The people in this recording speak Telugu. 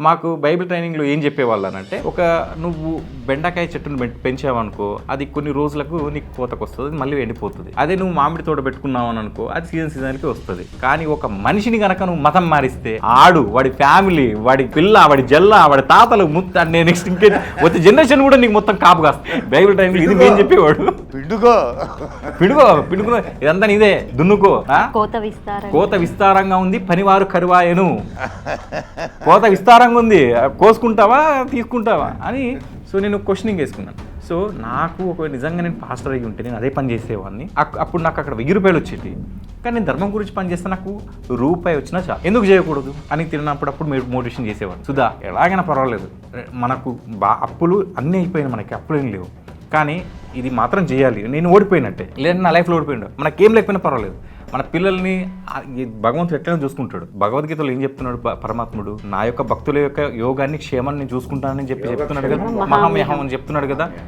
మాకు బైబిల్ ట్రైనింగ్లో ఏం చెప్పేవాళ్ళు అంటే, నువ్వు బెండకాయ చెట్టును పెంచావనుకో అది కొన్ని రోజులకు నీకు కోతకు వస్తుంది, మళ్ళీ ఎండిపోతుంది. అదే నువ్వు మామిడి తోట పెట్టుకున్నావు అనుకో అది సీజన్కి వస్తుంది. కానీ ఒక మనిషిని కనుక నువ్వు మతం మారిస్తే వాడి ఫ్యామిలీ, వాడి పిల్ల, వాడి జల్ల, వాడి తాతలు నెక్స్ట్ ఇంకే వచ్చే జనరేషన్ కూడా నీకు మొత్తం కాపు కాస్తుంది. బైబిల్ ట్రైనింగ్ ఇది నేను చెప్పేవాడు. పిడుకో ఇదంతా నీదే, దున్నుకో. కోత విస్తారంగా ఉంది, పనివారు కరువాయను. కోత విస్తారంగా ఉంది, కోసుకుంటావా తీసుకుంటావా అని. సో నేను క్వశ్చనింగ్ వేసుకున్నాను. సో నాకు నిజంగా నేను పాస్టర్ అయ్యి ఉంటే నేను అదే పని చేసేవాడిని. అప్పుడు నాకు అక్కడ 1000 రూపాయలు వచ్చేది. కానీ నేను ధర్మం గురించి పని చేస్తే నాకు రూపాయి వచ్చినా చాలు, ఎందుకు చేయకూడదు అని తిన్నప్పుడు మోటివేషన్ చేసేవాడు. సుధా ఎలాగైనా పర్వాలేదు, మనకు అప్పులు అన్నీ అయిపోయినాయి, మనకి అప్పులు ఏం లేవు, కానీ ఇది మాత్రం చేయాలి. నేను ఓడిపోయినట్టే, లేదంటే నా లైఫ్లో ఓడిపోయినా మనకేం లేకపోయినా పర్వాలేదు. మన పిల్లల్ని భగవంతుడు ఎట్లయినా చూసుకుంటాడు. భగవద్గీతలో ఏం చెప్తున్నాడు పరమాత్ముడు? నా యొక్క భక్తుల యొక్క యోగాన్ని, క్షేమాన్ని నేను చూసుకుంటానని చెప్తున్నాడు కదా, మహామేహం అని చెప్తున్నాడు కదా.